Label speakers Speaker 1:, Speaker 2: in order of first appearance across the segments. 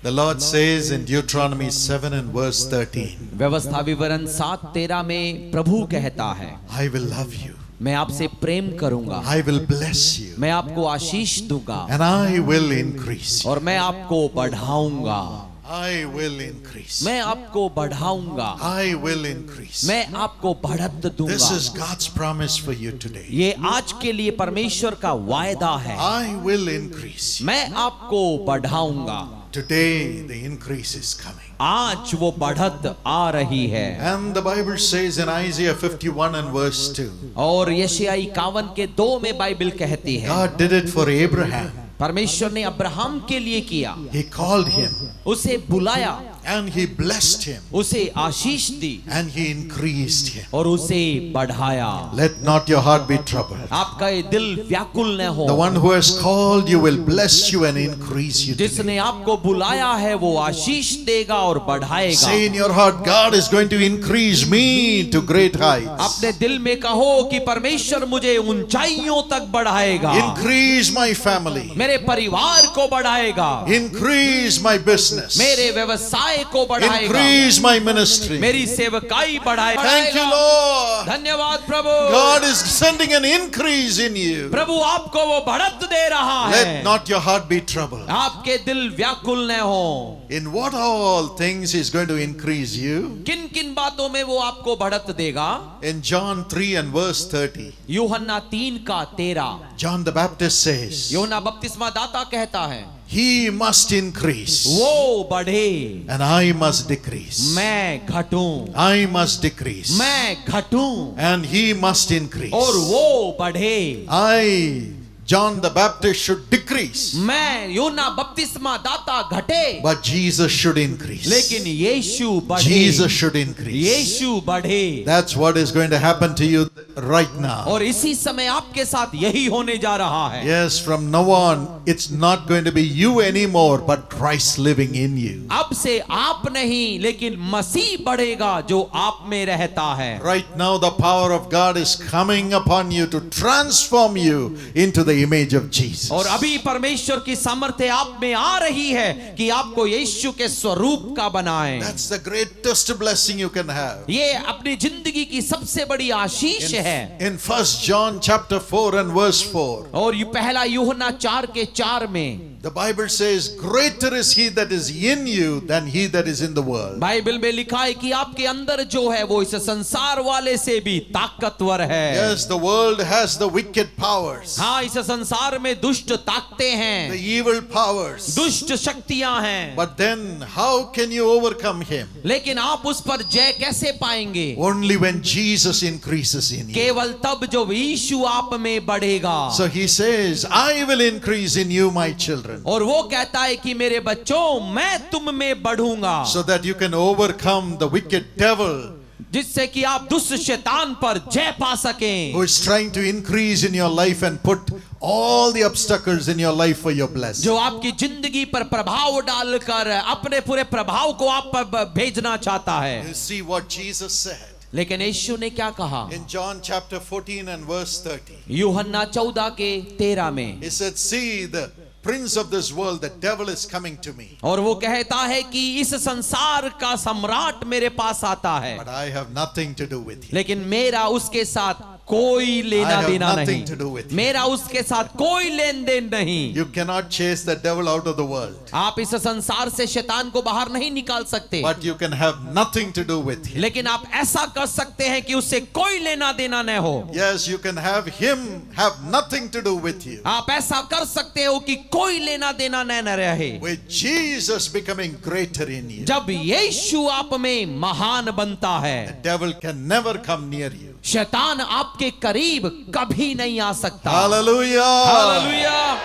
Speaker 1: The Lord says in Deuteronomy 7 and verse 13,
Speaker 2: व्यवस्था विवरण 7:13 में प्रभु कहता है,
Speaker 1: I will love you,
Speaker 2: मैं आपसे प्रेम करूंगा,
Speaker 1: I will bless you,
Speaker 2: मैं आपको आशीष दूंगा
Speaker 1: and I will increase you.
Speaker 2: और मैं आपको बढ़ाऊंगा।
Speaker 1: I will increase.
Speaker 2: मैं आपको बढ़ाऊंगा,
Speaker 1: I will increase.
Speaker 2: मैं आपको बढ़त दूंगा।
Speaker 1: This is God's promise for you today.
Speaker 2: ये आज के लिए परमेश्वर का वायदा है।
Speaker 1: I will increase.
Speaker 2: मैं आपको बढ़ाऊंगा।
Speaker 1: Today the increase is coming.
Speaker 2: आज वो बढ़त आ रही है।
Speaker 1: And the Bible says in Isaiah 51 and verse 2,
Speaker 2: और यशायाह 51 के 2 में बाइबल कहती है,
Speaker 1: God did it for Abraham.
Speaker 2: परमेश्वर ने अब्राहम के लिए किया,
Speaker 1: He called him
Speaker 2: उसे बुलाया,
Speaker 1: and he blessed him
Speaker 2: उसे आशीष दी
Speaker 1: and he increased him.
Speaker 2: और उसे बढ़ाया।
Speaker 1: Let not your heart be troubled.
Speaker 2: आपका ये दिल व्याकुल न हो।
Speaker 1: The one who has called you will bless you and increase you today.
Speaker 2: जिसने आपको बुलाया है वो आशीष देगा और बढ़ाएगा।
Speaker 1: Say in your heart, God is going to increase me to great heights.
Speaker 2: अपने दिल में कहो कि परमेश्वर मुझे ऊंचाइयों तक बढ़ाएगा।
Speaker 1: Increase my family.
Speaker 2: मेरे परिवार को बढ़ाएगा।
Speaker 1: Increase my business.
Speaker 2: मेरे व्यवसाय को बढ़ाएगा।
Speaker 1: Increase my ministry.
Speaker 2: मेरी सेवकाई बढ़ाएगा।
Speaker 1: Thank you, Lord.
Speaker 2: धन्यवाद प्रभु।
Speaker 1: God is sending an increase in you.
Speaker 2: प्रभु आपको वो बढ़त दे रहा है।
Speaker 1: Let not your heart be troubled.
Speaker 2: आपके दिल व्याकुल न हो।
Speaker 1: In what all things He is going to increase you?
Speaker 2: किन किन बातों में वो आपको बढ़त देगा?
Speaker 1: In John 3 and verse 30,
Speaker 2: यूहन्ना 3 का 13,
Speaker 1: John the Baptist says,
Speaker 2: यूहन्ना बपतिस्मा दाता कहता है,
Speaker 1: He must increase
Speaker 2: वो बढ़े
Speaker 1: and I must decrease.
Speaker 2: मैं घटूं,
Speaker 1: I must decrease
Speaker 2: मैं घटूं
Speaker 1: and He must increase.
Speaker 2: और वो बढ़े।
Speaker 1: I, John the Baptist, should decrease,
Speaker 2: मैं यूहन्ना बपतिस्मा दाता घटे,
Speaker 1: but Jesus should increase.
Speaker 2: लेकिन यीशु बढ़े।
Speaker 1: Jesus should increase.
Speaker 2: यीशु बढ़े।
Speaker 1: That's what is going to happen to you right now.
Speaker 2: और इसी समय आपके साथ यही होने जा रहा है।
Speaker 1: Yes, from now on, it's not going to be you anymore, but Christ living in you.
Speaker 2: अब से आप नहीं लेकिन मसीह बढ़ेगा जो आप में रहता है।
Speaker 1: Right now, the power of God is coming upon you to transform you into the image of Jesus.
Speaker 2: और अभी परमेश्वर की सामर्थ्य आप में आ रही है कि आपको यीशु के स्वरूप का बनाए।
Speaker 1: That's the greatest blessing you can have.
Speaker 2: ये अपनी जिंदगी की सबसे बड़ी आशीष है।
Speaker 1: In 1 John chapter 4 and verse 4,
Speaker 2: और ये पहला यूहन्ना 4 के 4 में
Speaker 1: the Bible says, greater is He that is in you than he that is in the world.
Speaker 2: Bible में लिखा है कि आपके अंदर जो है वो इस संसार वाले से भी ताकतवर है।
Speaker 1: Yes, the world has the wicked powers,
Speaker 2: हाँ, इस संसार में दुष्ट ताकतें हैं,
Speaker 1: the evil powers.
Speaker 2: दुष्ट शक्तियां हैं।
Speaker 1: But then, how can you overcome him?
Speaker 2: लेकिन आप उस पर जय कैसे पाएंगे?
Speaker 1: Only when Jesus increases in you.
Speaker 2: केवल तब जो यीशु आप में बढ़ेगा।
Speaker 1: So He says, I will increase in you, my children,
Speaker 2: और वो कहता है कि मेरे बच्चों मैं तुम में बढ़ूंगा,
Speaker 1: so that you can overcome the wicked devil
Speaker 2: जिससे कि आप दुष्ट शैतान पर जय पा सकें,
Speaker 1: who is trying to increase in your life and put all the obstacles in your life for your blessing.
Speaker 2: जो आपकी जिंदगी पर प्रभाव डालकर अपने पूरे प्रभाव को आप पर भेजना चाहता है।
Speaker 1: You see what Jesus said
Speaker 2: लेकिन यीशु ने क्या कहा?
Speaker 1: in John chapter 14 and verse 30.
Speaker 2: यूहन्ना 14 के 13 में
Speaker 1: He said, see, the prince of this world, the devil, is coming to me,
Speaker 2: और वो कहता है कि इस संसार का सम्राट मेरे पास आता है,
Speaker 1: but I have nothing to do with him.
Speaker 2: लेकिन मेरा उसके साथ कोई लेना देना
Speaker 1: nothing
Speaker 2: नहीं।
Speaker 1: to do with him.
Speaker 2: मेरा उसके साथ कोई लेन देन नहीं।
Speaker 1: You cannot chase the devil out of the world,
Speaker 2: आप इस संसार से शैतान को बाहर नहीं निकाल सकते,
Speaker 1: but you can have nothing to do with him.
Speaker 2: लेकिन आप ऐसा कर सकते हैं कि उससे कोई लेना देना न हो।
Speaker 1: Yes, you can have him have nothing to do with you.
Speaker 2: आप ऐसा कर सकते हो कि कोई लेना देना न रहे।
Speaker 1: With Jesus becoming greater in you,
Speaker 2: जब यीशु आप में महान बनता
Speaker 1: the
Speaker 2: है,
Speaker 1: devil can never come near you.
Speaker 2: शैतान आपके करीब कभी नहीं आ सकता।
Speaker 1: Hallelujah!
Speaker 2: Hallelujah!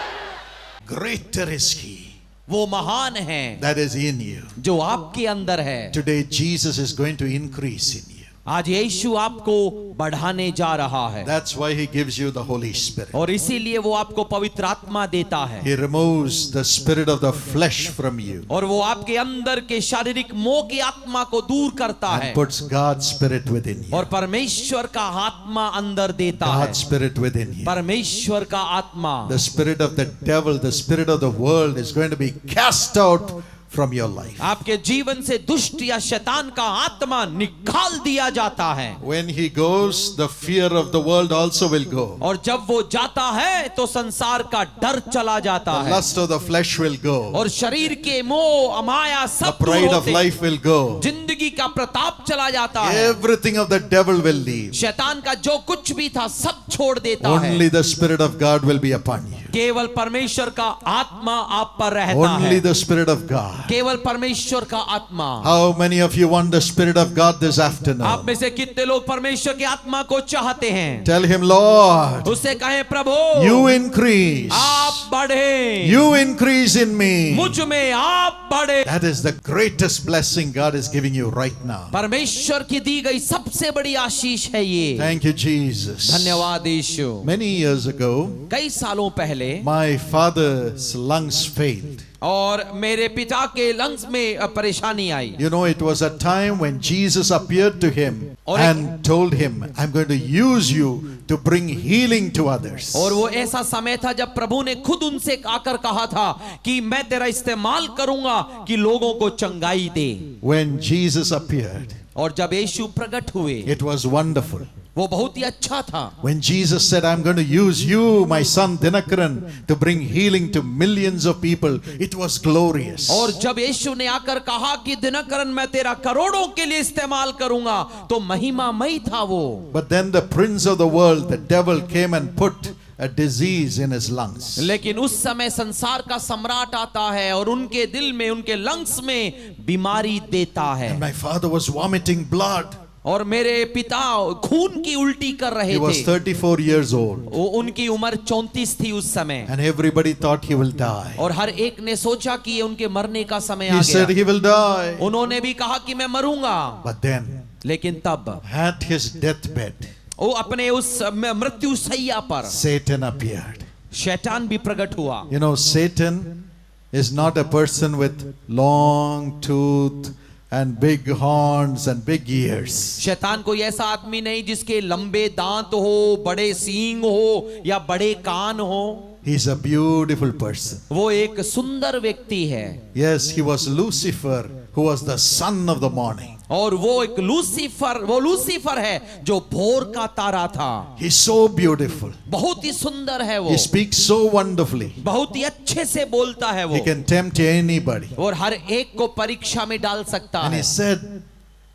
Speaker 1: Greater is He
Speaker 2: वो महान है
Speaker 1: that is in you.
Speaker 2: जो आपके अंदर है।
Speaker 1: Today, Jesus is going to increase in you.
Speaker 2: आज यीशु आपको बढ़ाने जा रहा है,
Speaker 1: That's why He gives you the Holy Spirit.
Speaker 2: और इसीलिए वो आपको पवित्र आत्मा देता है,
Speaker 1: He removes the spirit of the flesh from you
Speaker 2: और वो आपके अंदर के शारीरिक मोह की आत्मा को दूर करता है
Speaker 1: and puts God's spirit within you.
Speaker 2: और परमेश्वर का आत्मा अंदर देता है।
Speaker 1: God's spirit within you.
Speaker 2: परमेश्वर का आत्मा,
Speaker 1: The spirit of the devil, the spirit of the world is going to be cast out from your life.
Speaker 2: आपके जीवन से दुष्ट या शैतान का आत्मा निकाल दिया जाता है।
Speaker 1: When he goes, the fear of the world also will go.
Speaker 2: और जब वो जाता है तो संसार का डर चला जाता
Speaker 1: The
Speaker 2: है,
Speaker 1: lust of the flesh will go.
Speaker 2: और शरीर के मोह अमाया
Speaker 1: The
Speaker 2: सब दूर
Speaker 1: pride of
Speaker 2: होते,
Speaker 1: life will go.
Speaker 2: जिंदगी का प्रताप चला जाता है,
Speaker 1: Everything of the devil will leave.
Speaker 2: शैतान का जो कुछ भी था सब छोड़ देता है।
Speaker 1: Only the Spirit of God will be upon you.
Speaker 2: केवल परमेश्वर का आत्मा आप पर रहता
Speaker 1: Only
Speaker 2: है,
Speaker 1: the Spirit of God.
Speaker 2: केवल परमेश्वर का आत्मा।
Speaker 1: How many of you want the Spirit of God this
Speaker 2: आप
Speaker 1: afternoon?
Speaker 2: में से कितने लोग परमेश्वर की आत्मा को चाहते हैं?
Speaker 1: Tell him, Lord,
Speaker 2: उससे कहें, प्रभु
Speaker 1: you increase.
Speaker 2: आप बढ़े,
Speaker 1: You increase in me.
Speaker 2: मुझ में आप बढ़े।
Speaker 1: That is the greatest blessing God is giving you right now.
Speaker 2: परमेश्वर की दी गई सबसे बड़ी आशीष है ये।
Speaker 1: Thank you, Jesus.
Speaker 2: धन्यवाद यीशु।
Speaker 1: Many years ago,
Speaker 2: कई सालों पहले
Speaker 1: my father's lungs failed.
Speaker 2: और मेरे पिता के लंग्स में परेशानी आई।
Speaker 1: You know, it was a time when Jesus appeared to him
Speaker 2: और
Speaker 1: and told him, I'm going to use you to bring healing to others.
Speaker 2: और वो ऐसा समय था जब प्रभु ने खुद उनसे आकर कहा था कि मैं तेरा इस्तेमाल करूंगा कि लोगों को चंगाई दे।
Speaker 1: When Jesus appeared,
Speaker 2: और जब यीशु प्रकट हुए
Speaker 1: it was wonderful.
Speaker 2: वो बहुत ही अच्छा था।
Speaker 1: When Jesus said, I'm going to use you, my son Dinakaran, to bring healing to millions of people, it was glorious.
Speaker 2: और जब यीशु ने आकर कहा कि दिनकरन मैं तेरा करोड़ों के लिए इस्तेमाल करूंगा, तो महिमामय था वो।
Speaker 1: But then the prince of the world, the devil, came and put a disease in his lungs.
Speaker 2: लेकिन उस समय संसार का सम्राट आता है और उनके दिल में, उनके लंग्स में बीमारी देता है।
Speaker 1: And my father was vomiting blood.
Speaker 2: और मेरे पिता खून की उल्टी कर रहे
Speaker 1: He was
Speaker 2: थे।
Speaker 1: 34 years old.
Speaker 2: उनकी उम्र 34 थी उस समय।
Speaker 1: And everybody thought he will die.
Speaker 2: और हर एक ने सोचा कि ये उनके मरने का समय आ
Speaker 1: He said
Speaker 2: गया।
Speaker 1: he will die.
Speaker 2: उन्होंने भी कहा कि मैं मरूंगा।
Speaker 1: But then,
Speaker 2: लेकिन तब
Speaker 1: at his deathbed,
Speaker 2: वो अपने उस मृत्यु शैया पर
Speaker 1: Satan appeared.
Speaker 2: शैतान भी प्रकट हुआ।
Speaker 1: You know, Satan is not a person with long tooth and big horns and big ears.
Speaker 2: शैतान कोई ऐसा आदमी नहीं जिसके लंबे दांत हो, बड़े सींग हो या बड़े कान हो।
Speaker 1: He is a beautiful person.
Speaker 2: वो एक सुंदर व्यक्ति है।
Speaker 1: Yes, he was Lucifer, who was the son of the morning.
Speaker 2: और वो एक लूसीफर है जो भोर का तारा था।
Speaker 1: He's so beautiful.
Speaker 2: बहुत ही सुंदर है वो।
Speaker 1: He speaks so wonderfully.
Speaker 2: बहुत ही अच्छे से बोलता है वो।
Speaker 1: He can tempt anybody.
Speaker 2: और हर एक को परीक्षा में डाल सकता
Speaker 1: And
Speaker 2: है।
Speaker 1: he said,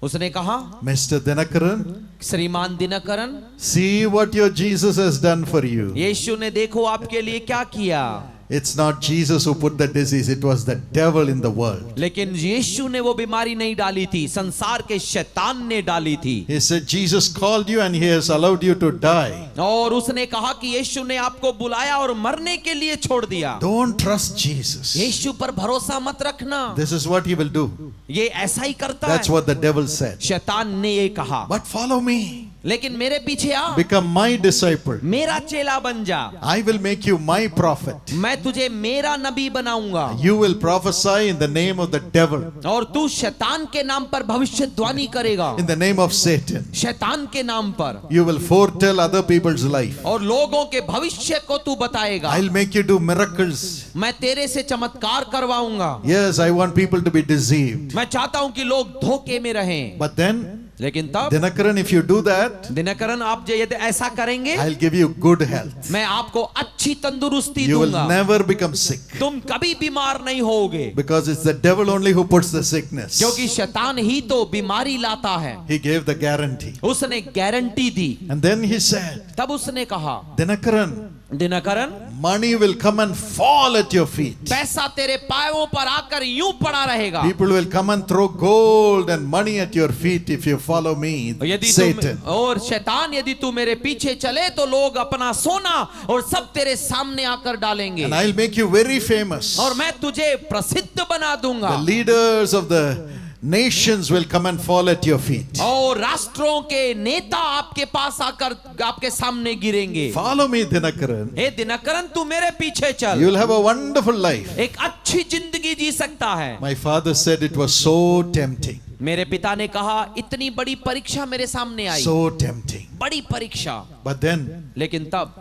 Speaker 2: उसने कहा,
Speaker 1: Mr. Dinakaran,
Speaker 2: श्रीमान Dinakaran,
Speaker 1: see what your Jesus has done for you.
Speaker 2: यीशु ने देखो आपके लिए क्या किया।
Speaker 1: It's not Jesus who put the disease, it was the devil in the world.
Speaker 2: लेकिन यीशु ने वो बीमारी नहीं डाली थी, संसार के शैतान ने डाली थी।
Speaker 1: He said, Jesus called you and he has allowed you to die.
Speaker 2: और उसने कहा कि यीशु ने आपको बुलाया और मरने के लिए छोड़ दिया।
Speaker 1: Don't trust Jesus.
Speaker 2: यीशु पर भरोसा मत रखना,
Speaker 1: This is what he will do.
Speaker 2: ये ऐसा ही करता
Speaker 1: That's
Speaker 2: है।
Speaker 1: what the devil said.
Speaker 2: शैतान ने ये कहा,
Speaker 1: But follow me.
Speaker 2: लेकिन मेरे पीछे आ,
Speaker 1: Become my disciple.
Speaker 2: मेरा चेला बन जा,
Speaker 1: I will make you my prophet.
Speaker 2: मैं तुझे मेरा नबी बनाऊंगा।
Speaker 1: You will prophesy in the name of the devil,
Speaker 2: और तू शैतान के नाम पर भविष्यवाणी करेगा,
Speaker 1: in the name of Satan.
Speaker 2: शैतान के नाम पर।
Speaker 1: You will foretell other people's life.
Speaker 2: और लोगों के भविष्य को तू बताएगा।
Speaker 1: I'll make you do miracles.
Speaker 2: मैं तेरे से चमत्कार करवाऊंगा।
Speaker 1: Yes, I want people to be deceived.
Speaker 2: मैं चाहता हूं कि लोग धोखे में रहें।
Speaker 1: But then,
Speaker 2: लेकिन तब
Speaker 1: Dinakaran, if you do that,
Speaker 2: Dinakaran आप यदि ऐसा करेंगे,
Speaker 1: I'll give you good health.
Speaker 2: मैं आपको अच्छी तंदुरुस्ती
Speaker 1: You will
Speaker 2: दूंगा।
Speaker 1: never become sick.
Speaker 2: तुम कभी बीमार नहीं होगे,
Speaker 1: Because it's the devil only who puts the sickness.
Speaker 2: क्योंकि शैतान ही तो बीमारी लाता है।
Speaker 1: He gave the guarantee.
Speaker 2: उसने guarantee the.
Speaker 1: And then he said,
Speaker 2: तब उसने कहा,
Speaker 1: Dinakaran,
Speaker 2: Dinakaran,
Speaker 1: money will come and fall at your feet.
Speaker 2: पैसा तेरे पायों पर आकर यूं पड़ा रहेगा।
Speaker 1: People will come and throw gold and money at your feet if you follow me,
Speaker 2: यदि
Speaker 1: Satan.
Speaker 2: और शैतान, यदि तू मेरे पीछे चले तो लोग अपना सोना और सब तेरे सामने आकर डालेंगे।
Speaker 1: And I'll make you very famous.
Speaker 2: और मैं तुझे प्रसिद्ध बना दूंगा।
Speaker 1: The leaders of the nations will come and fall at your feet.
Speaker 2: और राष्ट्रों के नेता आपके पास आकर आपके सामने गिरेंगे।
Speaker 1: Follow me, Dinakaran.
Speaker 2: हे दिनकरन, तू मेरे पीछे चल,
Speaker 1: You will have a wonderful life.
Speaker 2: एक अच्छी जिंदगी जी सकता है।
Speaker 1: My father said it was so tempting.
Speaker 2: मेरे पिता ने कहा, इतनी बड़ी परीक्षा मेरे सामने आई,
Speaker 1: So tempting.
Speaker 2: बड़ी परीक्षा।
Speaker 1: But then
Speaker 2: लेकिन तब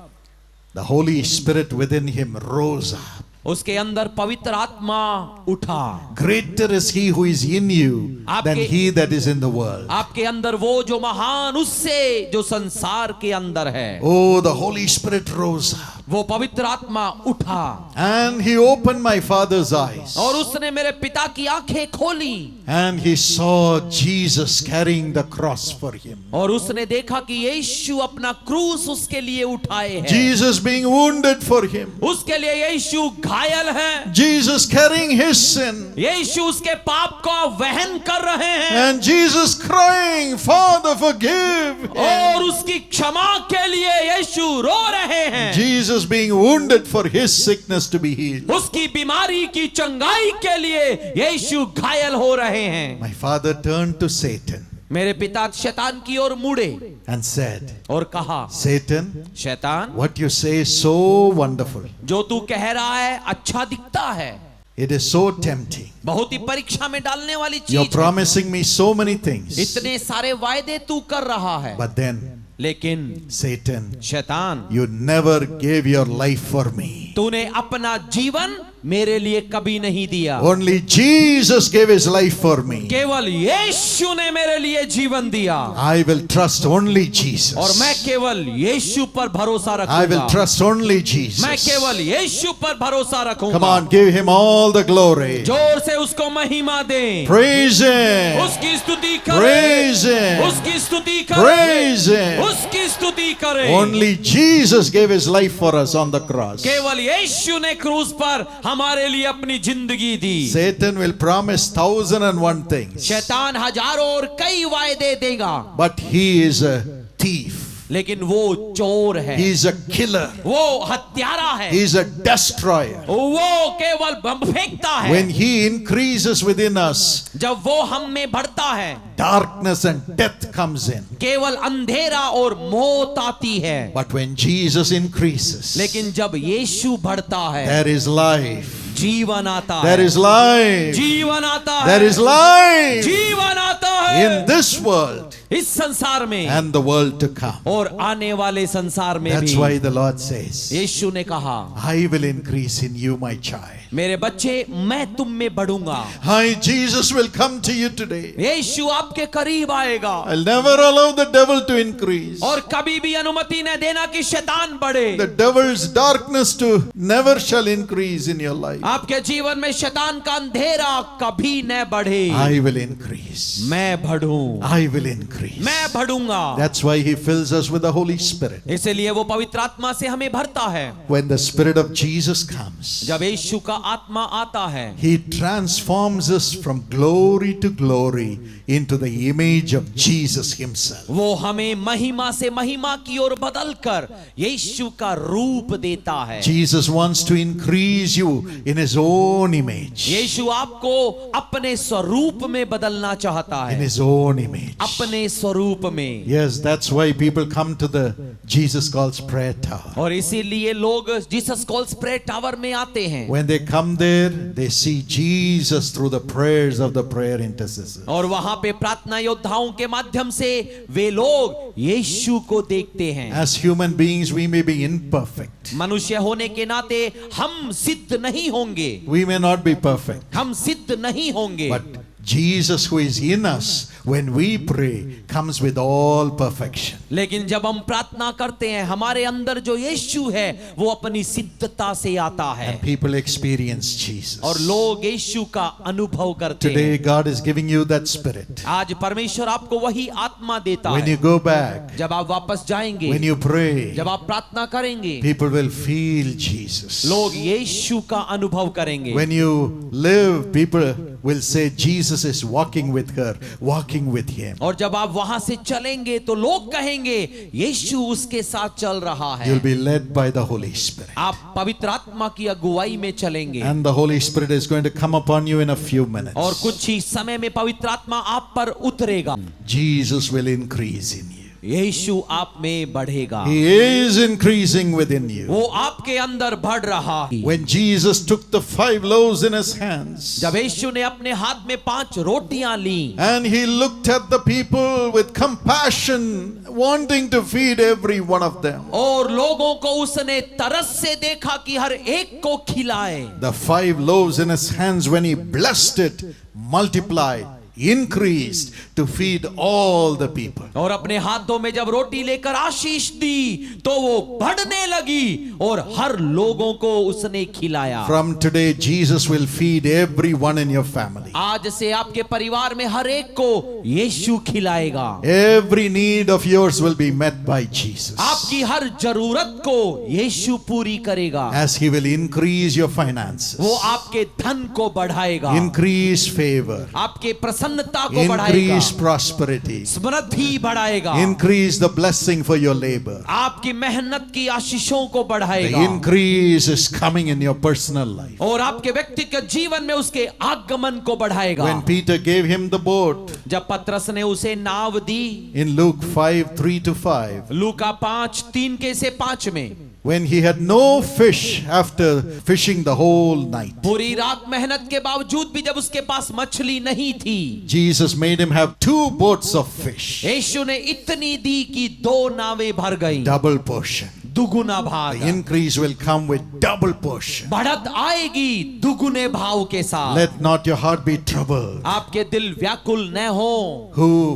Speaker 1: the Holy Spirit within him rose up.
Speaker 2: उसके अंदर पवित्र आत्मा उठा।
Speaker 1: Greater is he who is in you than he that is in the world.
Speaker 2: आपके अंदर वो जो महान उससे जो संसार के अंदर है।
Speaker 1: Oh, the Holy Spirit rose up.
Speaker 2: वो पवित्र आत्मा उठा
Speaker 1: And he opened my father's eyes.
Speaker 2: और उसने मेरे पिता की आंखें खोली।
Speaker 1: And he saw Jesus carrying the cross for him.
Speaker 2: और उसने देखा कि यीशु अपना क्रूस उसके लिए उठाए हैं।
Speaker 1: Jesus being wounded for him.
Speaker 2: उसके लिए यीशु घायल है।
Speaker 1: Jesus carrying his sin.
Speaker 2: यीशु उसके पाप को वहन कर रहे हैं।
Speaker 1: And Jesus crying, Father, forgive.
Speaker 2: और उसकी क्षमा के लिए यीशु रो रहे हैं।
Speaker 1: Jesus being wounded for his sickness to be healed.
Speaker 2: उसकी बीमारी की चंगाई के लिए यीशु घायल हो रहे हैं।
Speaker 1: My father turned to Satan
Speaker 2: मेरे पिता शैतान की ओर मुड़े
Speaker 1: and said,
Speaker 2: और कहा,
Speaker 1: Satan,
Speaker 2: शैतान,
Speaker 1: what you say is so wonderful.
Speaker 2: जो तू कह रहा है अच्छा दिखता है,
Speaker 1: It is so tempting.
Speaker 2: बहुत ही परीक्षा में डालने वाली
Speaker 1: You're
Speaker 2: चीज है।
Speaker 1: promising me so many things.
Speaker 2: इतने सारे वायदे तू कर रहा है,
Speaker 1: But then,
Speaker 2: लेकिन
Speaker 1: Satan,
Speaker 2: शैतान,
Speaker 1: you never gave your life for me.
Speaker 2: तूने अपना जीवन मेरे लिए कभी नहीं दिया।
Speaker 1: Only Jesus gave his life for me.
Speaker 2: केवल यीशु ने मेरे लिए जीवन दिया।
Speaker 1: I will trust only Jesus.
Speaker 2: और मैं केवल यीशु पर भरोसा रखूंगा।
Speaker 1: I will trust only Jesus.
Speaker 2: मैं केवल यीशु पर भरोसा रखूंगा।
Speaker 1: Come on, give him all the glory.
Speaker 2: जोर से उसको महिमा दें।
Speaker 1: Praise him.
Speaker 2: उसकी स्तुति करें।
Speaker 1: Praise him.
Speaker 2: उसकी स्तुति करें।
Speaker 1: Praise him.
Speaker 2: उसकी स्तुति करें।
Speaker 1: Only Jesus gave his life for us on the cross.
Speaker 2: केवल यीशु ने क्रूस पर हमारे लिए अपनी जिंदगी दी।
Speaker 1: Satan will promise 1,001 things.
Speaker 2: शैतान हजारों और कई वायदे देगा,
Speaker 1: But he is a thief.
Speaker 2: लेकिन वो चोर है।
Speaker 1: He is a killer.
Speaker 2: वो हत्यारा है।
Speaker 1: He is a destroyer.
Speaker 2: वो केवल बम फेंकता है।
Speaker 1: When he increases within us,
Speaker 2: जब वो हम में बढ़ता है,
Speaker 1: darkness and death comes in.
Speaker 2: केवल अंधेरा और मौत आती है।
Speaker 1: But when Jesus increases,
Speaker 2: लेकिन जब यीशु बढ़ता है,
Speaker 1: there is life.
Speaker 2: जीवन आता है।
Speaker 1: There is life.
Speaker 2: जीवन आता है।
Speaker 1: There is life
Speaker 2: जीवन आता है
Speaker 1: in this world
Speaker 2: इस संसार में
Speaker 1: and the world to come.
Speaker 2: और आने वाले संसार में
Speaker 1: That's
Speaker 2: भी।
Speaker 1: why the Lord says,
Speaker 2: यीशु ने कहा,
Speaker 1: I will increase in you, my child.
Speaker 2: मेरे बच्चे, मैं तुम में बढ़ूंगा।
Speaker 1: Hi, Jesus will come to you today.
Speaker 2: यीशु आपके करीब आएगा।
Speaker 1: I'll never allow the devil to increase.
Speaker 2: और कभी भी अनुमति न देना कि शैतान बढ़े।
Speaker 1: The devil's darkness to never shall increase in your life.
Speaker 2: आपके जीवन में शैतान का अंधेरा कभी न बढ़े।
Speaker 1: I will increase.
Speaker 2: मैं बढ़ूं।
Speaker 1: I will increase.
Speaker 2: मैं बढ़ूंगा।
Speaker 1: That's why he fills us with the Holy Spirit.
Speaker 2: इसलिए वो पवित्र आत्मा से हमें भरता है।
Speaker 1: When the Spirit of Jesus comes,
Speaker 2: जब यीशु का आत्मा आता है,
Speaker 1: he transforms us from glory to glory into the image of Jesus himself.
Speaker 2: वो हमें महिमा से महिमा की ओर बदलकर यीशु का रूप देता है।
Speaker 1: Jesus wants to increase you in his own image.
Speaker 2: यीशु आपको अपने स्वरूप में बदलना चाहता
Speaker 1: In
Speaker 2: है।
Speaker 1: his own image.
Speaker 2: अपने स्वरूप में।
Speaker 1: Yes, that's why people come to the Jesus Calls Prayer Tower.
Speaker 2: और इसीलिए लोग जीसस कॉल्स प्रेयर टावर में आते हैं।
Speaker 1: When they come there, they see Jesus through the prayers of the prayer intercessors.
Speaker 2: और वहां पे प्रार्थना योद्धाओं के माध्यम से वे लोग यीशु को देखते हैं।
Speaker 1: As human beings, we may be imperfect.
Speaker 2: मनुष्य होने के नाते हम सिद्ध नहीं होंगे।
Speaker 1: We may not be perfect.
Speaker 2: हम सिद्ध नहीं होंगे।
Speaker 1: But Jesus who is in us, when we pray, comes with all perfection.
Speaker 2: लेकिन जब हम प्रार्थना करते हैं, हमारे अंदर जो यीशु है वो अपनी सिद्धता से आता है।
Speaker 1: And people experience Jesus.
Speaker 2: और लोग यीशु का अनुभव करते
Speaker 1: Today
Speaker 2: हैं।
Speaker 1: God is giving you that spirit.
Speaker 2: आज परमेश्वर आपको वही आत्मा देता
Speaker 1: When
Speaker 2: है।
Speaker 1: you go back,
Speaker 2: जब आप वापस जाएंगे,
Speaker 1: when you pray,
Speaker 2: जब आप प्रार्थना करेंगे,
Speaker 1: people will feel Jesus.
Speaker 2: लोग यीशु का अनुभव करेंगे।
Speaker 1: When you live, people will say Jesus is walking with her, walking with him.
Speaker 2: और जब आप वहां से चलेंगे तो लोग कहेंगे यीशु उसके साथ चल रहा है।
Speaker 1: You'll be led by the Holy Spirit.
Speaker 2: आप पवित्र आत्मा की अगुवाई में चलेंगे।
Speaker 1: And the Holy Spirit is going to come upon you in a few minutes.
Speaker 2: और कुछ ही समय में पवित्र आत्मा आप पर उतरेगा।
Speaker 1: Jesus will increase in you.
Speaker 2: यीशु आप में बढ़ेगा।
Speaker 1: He is increasing within you.
Speaker 2: वो आपके अंदर बढ़ रहा है।
Speaker 1: When Jesus took the 5 loaves in his hands
Speaker 2: जब यीशु ने अपने हाथ में 5 रोटियां ली
Speaker 1: and he looked at the people with compassion, wanting to feed every one of them.
Speaker 2: और लोगों को उसने तरस से देखा कि हर एक को खिलाए।
Speaker 1: The 5 loaves in his hands, when he blessed it, multiplied, increased to feed all the people.
Speaker 2: और अपने हाथों में जब रोटी लेकर आशीष दी तो वो बढ़ने लगी और हर लोगों को उसने खिलाया।
Speaker 1: From today, Jesus will feed everyone in your family.
Speaker 2: आज से आपके परिवार में हर एक को यीशु खिलाएगा।
Speaker 1: Every need of yours will be met by Jesus.
Speaker 2: आपकी हर जरूरत को यीशु पूरी करेगा।
Speaker 1: As he will increase your finances,
Speaker 2: वो आपके धन को बढ़ाएगा,
Speaker 1: increase favor,
Speaker 2: आपके प्रसन्नता को बढ़ाएगा,
Speaker 1: increase prosperity,
Speaker 2: समृद्धि बढ़ाएगा,
Speaker 1: increase the blessing for your labor.
Speaker 2: आपकी मेहनत की आशीषों को
Speaker 1: The
Speaker 2: बढ़ाएगा।
Speaker 1: increase is coming in your personal life.
Speaker 2: और आपके व्यक्तिगत जीवन में उसके आगमन को बढ़ाएगा।
Speaker 1: When Peter gave him the boat
Speaker 2: जब पतरस ने उसे नाव दी
Speaker 1: in Luke 5:3-5,
Speaker 2: लूका 5:3 के से 5 में,
Speaker 1: when he had no fish after fishing the whole night,
Speaker 2: पूरी रात मेहनत के बावजूद भी जब उसके पास मछली नहीं थी,
Speaker 1: Jesus made him have 2 boats of fish,
Speaker 2: यीशु ने इतनी दी कि 2 नावें भर गई।
Speaker 1: double portion.
Speaker 2: दुगुना
Speaker 1: The
Speaker 2: भाग,
Speaker 1: increase will come with double portion.
Speaker 2: बढ़त आएगी दुगुने भाव के साथ।
Speaker 1: Let not your heart be troubled.
Speaker 2: आपके दिल व्याकुल न हो।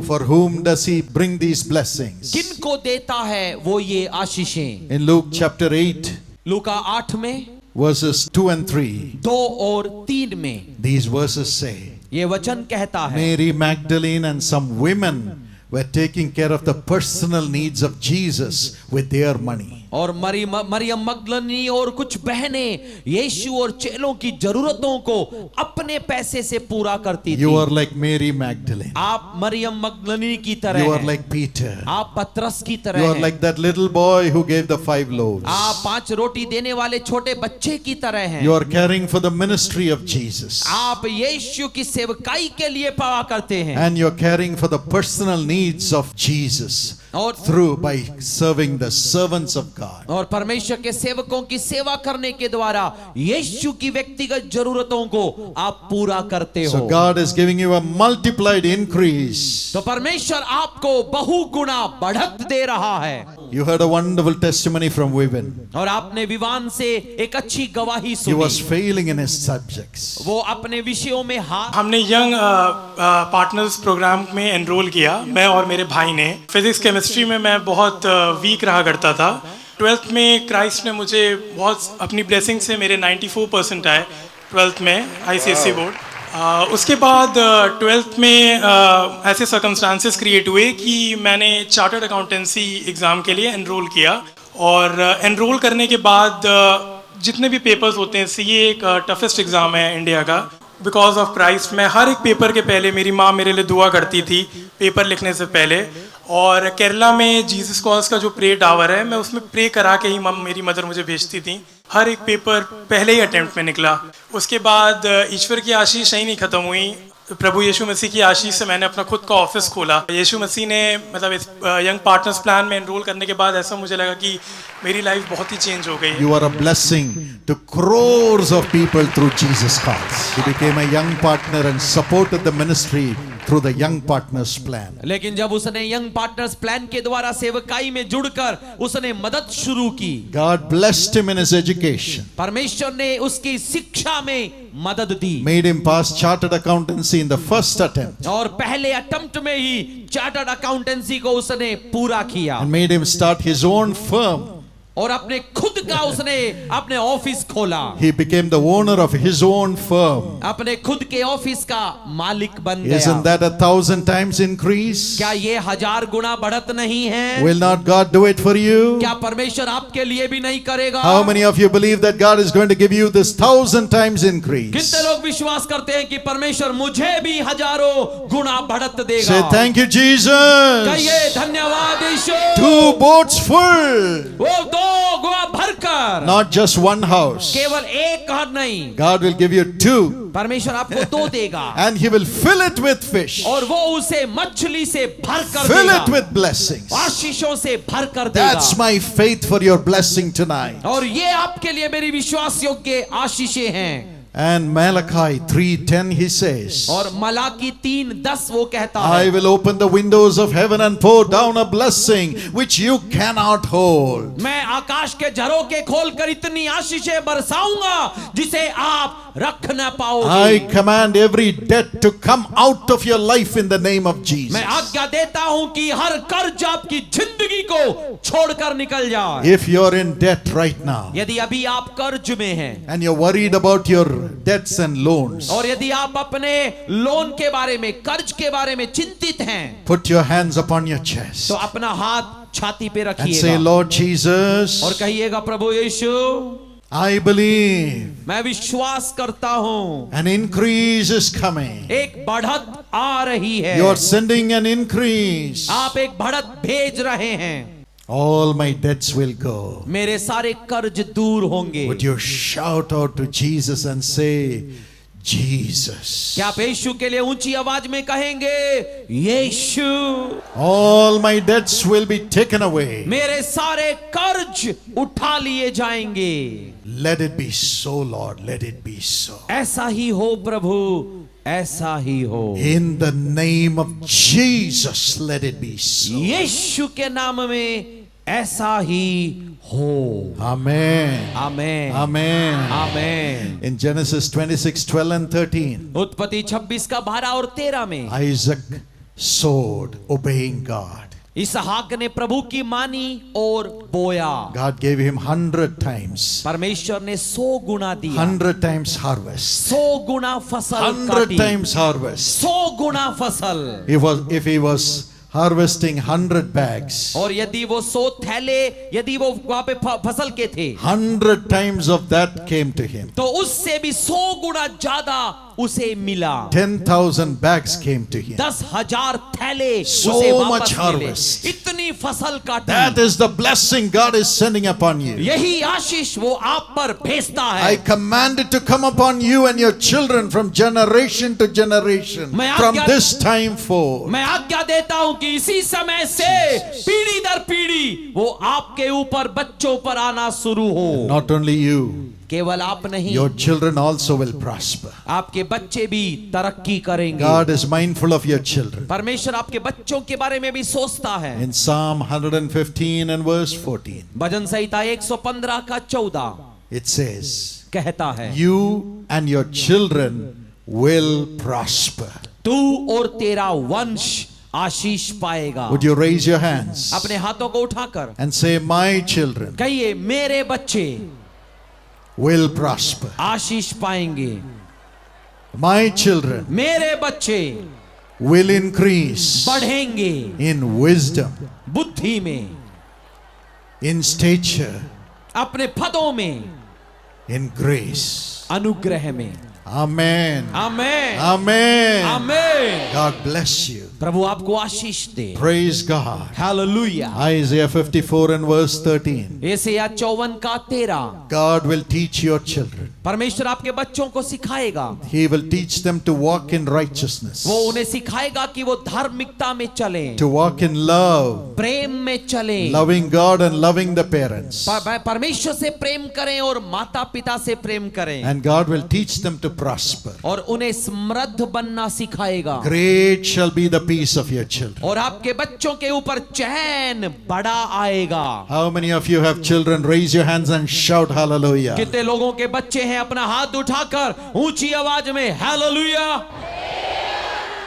Speaker 1: For whom does he bring these blessings?
Speaker 2: किनको देता है वो ये आशीषें?
Speaker 1: In Luke chapter 8,
Speaker 2: लूका 8 में
Speaker 1: verses 2 and 3,
Speaker 2: 2 और 3 में
Speaker 1: these verses say,
Speaker 2: ये वचन कहता है,
Speaker 1: Mary Magdalene and some women were taking care of the personal needs of Jesus with their money.
Speaker 2: और मरियम मगदलिनी और कुछ बहनें यीशु और चेलों की जरूरतों को अपने पैसे से पूरा करती थी।
Speaker 1: You are like Mary Magdalene.
Speaker 2: आप मरियम मगदलिनी की तरह
Speaker 1: You are
Speaker 2: हैं।
Speaker 1: like Peter.
Speaker 2: आप पतरस की तरह
Speaker 1: You are
Speaker 2: हैं।
Speaker 1: like that little boy who gave the 5 loaves.
Speaker 2: आप 5 रोटी देने वाले छोटे बच्चे की तरह हैं।
Speaker 1: You are caring for the ministry of Jesus.
Speaker 2: आप यीशु की सेवकाई के लिए पवा करते हैं
Speaker 1: And you're caring for the personal needs of Jesus
Speaker 2: और
Speaker 1: through by serving the servants of God.
Speaker 2: और परमेश्वर के सेवकों की सेवा करने के द्वारा यीशु की व्यक्तिगत जरूरतों को आप पूरा करते हो।
Speaker 1: So God is giving you a multiplied increase.
Speaker 2: तो परमेश्वर आपको बहुगुना बढ़त दे रहा है।
Speaker 1: You heard a wonderful testimony from Vivian.
Speaker 2: और आपने विवान से एक अच्छी गवाही
Speaker 1: He was
Speaker 2: सुनी।
Speaker 1: failing in his subjects.
Speaker 2: वो अपने विषयों में हाथ
Speaker 3: हमने यंग पार्टनर्स प्रोग्राम में एनरोल किया, मैं और मेरे भाई ने। फिजिक्स केमिस्ट्री में मैं बहुत वीक रहा करता था। 12th में क्राइस्ट ने मुझे बहुत अपनी ब्लेसिंग से मेरे 94% आए 12th में ICSE बोर्ड। उसके बाद 12th में ऐसे सर्कमस्टांसेस क्रिएट हुए कि मैंने चार्टर्ड अकाउंटेंसी एग्ज़ाम के लिए एनरोल किया। और एनरोल करने के बाद जितने भी पेपर्स होते हैं, CA एक टफेस्ट एग्ज़ाम है इंडिया का। बिकॉज ऑफ क्राइस्ट मैं हर एक पेपर के पहले, मेरी माँ मेरे लिए दुआ करती थी पेपर लिखने से पहले। और केरला में जीसस कॉज का जो प्रे टावर है, मैं उसमें प्रे करा के ही मेरी मदर मुझे भेजती थी। हर एक पेपर पहले ही अटेम्प्ट में निकला। उसके बाद ईश्वर की आशीष यही नहीं ख़त्म हुई, प्रभु यीशु मसीह की आशीष से मैंने अपना खुद का ऑफिस खोला। यीशु मसीह ने मतलब इस यंग पार्टनर्स प्लान में एनरोल करने के बाद ऐसा मुझे लगा कि मेरी लाइफ बहुत ही चेंज हो गई।
Speaker 1: You are a blessing to crores of people through Jesus Christ. He became a young partner and supported the ministry through the Young Partners Plan.
Speaker 2: लेकिन जब उसने यंग पार्टनर्स प्लान के द्वारा सेवकाई में जुड़कर उसने मदद शुरू की,
Speaker 1: God blessed him in his education,
Speaker 2: परमेश्वर ने उसकी शिक्षा में मदद दी
Speaker 1: made him pass chartered accountancy in the first attempt,
Speaker 2: और पहले अटेम्प्ट में ही चार्टर्ड अकाउंटेंसी को उसने पूरा किया
Speaker 1: and made him start his own firm.
Speaker 2: और अपने खुद का उसने अपने ऑफिस खोला।
Speaker 1: He became the owner of his own firm.
Speaker 2: अपने खुद के ऑफिस का मालिक बन गया।
Speaker 1: Isn't that 1,000 times increase?
Speaker 2: क्या ये 1000 गुना बढ़त नहीं है?
Speaker 1: Will not God do it for you?
Speaker 2: क्या परमेश्वर आपके लिए भी नहीं करेगा?
Speaker 1: How many of you believe that God is going to give you this 1,000 times increase?
Speaker 2: कितने लोग विश्वास करते हैं कि परमेश्वर मुझे भी हजारों गुना बढ़त देगा?
Speaker 1: Say thank you, Jesus.
Speaker 2: कहिए धन्यवाद यीशु।
Speaker 1: 2 boats full.
Speaker 2: वो 2 गुना भर भरकर,
Speaker 1: not just one house.
Speaker 2: केवल एक घर नहीं,
Speaker 1: God will give you 2,
Speaker 2: परमेश्वर आपको 2 देगा,
Speaker 1: and He will fill it with fish,
Speaker 2: और वो उसे मछली से भर कर
Speaker 1: fill
Speaker 2: देगा,
Speaker 1: it with blessings.
Speaker 2: आशीषों से भर कर देगा।
Speaker 1: That's my faith for your blessing tonight.
Speaker 2: और ये आपके लिए मेरी विश्वास योग्य आशीषें हैं।
Speaker 1: And Malachi 3:10 he says,
Speaker 2: और मलाकी 3:10 वो कहता
Speaker 1: I
Speaker 2: है,
Speaker 1: will open the windows of heaven and pour down a blessing which you cannot hold.
Speaker 2: मैं आकाश के झरोखे खोलकर इतनी आशीषें बरसाऊंगा जिसे आप रख न पाओगे।
Speaker 1: I command every debt to come out of your life in the name of Jesus.
Speaker 2: मैं आज्ञा देता हूं कि हर कर्ज आपकी जिंदगी को छोड़कर निकल जाए।
Speaker 1: If you're in debt right now
Speaker 2: यदि अभी आप कर्ज में हैं,
Speaker 1: and you're worried about your debts and loans,
Speaker 2: और यदि आप अपने लोन के बारे में, कर्ज के बारे में चिंतित हैं,
Speaker 1: put your hands upon your chest
Speaker 2: तो अपना हाथ छाती पे
Speaker 1: and say,
Speaker 2: रखिएगा
Speaker 1: Lord Jesus,
Speaker 2: और कहिएगा, प्रभु यीशु,
Speaker 1: I believe
Speaker 2: मैं विश्वास करता हूं
Speaker 1: an increase is coming.
Speaker 2: एक बढ़त आ रही है।
Speaker 1: You're sending an increase.
Speaker 2: आप एक बढ़त भेज रहे हैं।
Speaker 1: All my debts will go.
Speaker 2: मेरे सारे कर्ज दूर होंगे।
Speaker 1: Would you shout out to Jesus and say, Jesus?
Speaker 2: क्या आप यीशु के लिए ऊंची आवाज में कहेंगे, यीशु?
Speaker 1: All my debts will be taken away.
Speaker 2: मेरे सारे कर्ज उठा लिए जाएंगे।
Speaker 1: Let it be so, Lord. Let it be so.
Speaker 2: ऐसा ही हो प्रभु, ऐसा ही हो।
Speaker 1: In the name of Jesus, let it be so.
Speaker 2: यीशु के नाम में ऐसा ही हो।
Speaker 1: Amen.
Speaker 2: Amen,
Speaker 1: Amen.
Speaker 2: Amen.
Speaker 1: In Genesis 26:12 and 13,
Speaker 2: उत्पत्ति 26 का 12 और 13 में
Speaker 1: Isaac sowed, obeying God.
Speaker 2: इसहाक ने प्रभु की मानी और बोया।
Speaker 1: God gave him 100 times.
Speaker 2: परमेश्वर ने 100 गुना दिया।
Speaker 1: 100 times harvest.
Speaker 2: 100 गुना फसल
Speaker 1: 100
Speaker 2: काटी।
Speaker 1: times harvest.
Speaker 2: 100 गुना फसल।
Speaker 1: If he was harvesting 100 bags,
Speaker 2: और यदि वो 100 थैले, यदि वो वहां पे फसल के थे,
Speaker 1: 100 times of that came to him.
Speaker 2: तो उससे भी 100 गुना ज्यादा उसे मिला।
Speaker 1: 10,000 bags came to him.
Speaker 2: 10,000 थैले
Speaker 1: So
Speaker 2: उसे वापस
Speaker 1: much
Speaker 2: मिले।
Speaker 1: harvest.
Speaker 2: इतनी फसल काटी।
Speaker 1: That is the blessing God is sending upon you.
Speaker 2: यही आशीष वो आप पर भेजता
Speaker 1: I
Speaker 2: है।
Speaker 1: command it to come upon you and your children from generation to generation,
Speaker 2: मैं
Speaker 1: from
Speaker 2: आज्ञा-
Speaker 1: this time forth.
Speaker 2: मैं आज्ञा देता हूं कि इसी समय से पीढ़ी दर पीढ़ी वो आपके ऊपर, बच्चों पर आना शुरू हो।
Speaker 1: Not only you,
Speaker 2: केवल आप नहीं,
Speaker 1: your children also will prosper.
Speaker 2: आपके बच्चे भी तरक्की करेंगे।
Speaker 1: God is mindful of your children.
Speaker 2: परमेश्वर आपके बच्चों के बारे में भी सोचता है।
Speaker 1: In Psalm 115 and verse 14,
Speaker 2: भजन संहिता 115 का 14
Speaker 1: it says,
Speaker 2: कहता है,
Speaker 1: you and your children will prosper.
Speaker 2: तू और तेरा वंश आशीष पाएगा।
Speaker 1: Would you raise your hands
Speaker 2: अपने हाथों को उठाकर
Speaker 1: and say, my children
Speaker 2: कहिए, मेरे बच्चे
Speaker 1: will prosper.
Speaker 2: आशीष पाएंगे।
Speaker 1: My children
Speaker 2: मेरे बच्चे
Speaker 1: will increase
Speaker 2: बढ़ेंगे
Speaker 1: in wisdom,
Speaker 2: बुद्धि में,
Speaker 1: in stature,
Speaker 2: अपने पदों में,
Speaker 1: in grace.
Speaker 2: अनुग्रह में।
Speaker 1: Amen.
Speaker 2: Amen,
Speaker 1: Amen.
Speaker 2: Amen.
Speaker 1: God bless you.
Speaker 2: प्रभु आपको आशीष दे।
Speaker 1: Praise God.
Speaker 2: Hallelujah.
Speaker 1: Isaiah 54 and verse 13.
Speaker 2: यशायाह 54 का 13,
Speaker 1: God will teach your children.
Speaker 2: परमेश्वर आपके बच्चों को सिखाएगा।
Speaker 1: He will teach them to walk in righteousness,
Speaker 2: वो उन्हें सिखाएगा कि वो धार्मिकता में चलें,
Speaker 1: to walk in love,
Speaker 2: प्रेम में चलें,
Speaker 1: loving God and loving the parents.
Speaker 2: परमेश्वर से प्रेम करें और माता पिता से प्रेम करें,
Speaker 1: And God will teach them to prosper.
Speaker 2: और उन्हें समृद्ध बनना सिखाएगा।
Speaker 1: Great shall be the peace of your children.
Speaker 2: और आपके बच्चों के ऊपर चैन बड़ा आएगा।
Speaker 1: How many of you have children? Raise your hands and shout hallelujah.
Speaker 2: कितने लोगों के बच्चे हैं? अपना हाथ उठाकर ऊंची आवाज में hallelujah.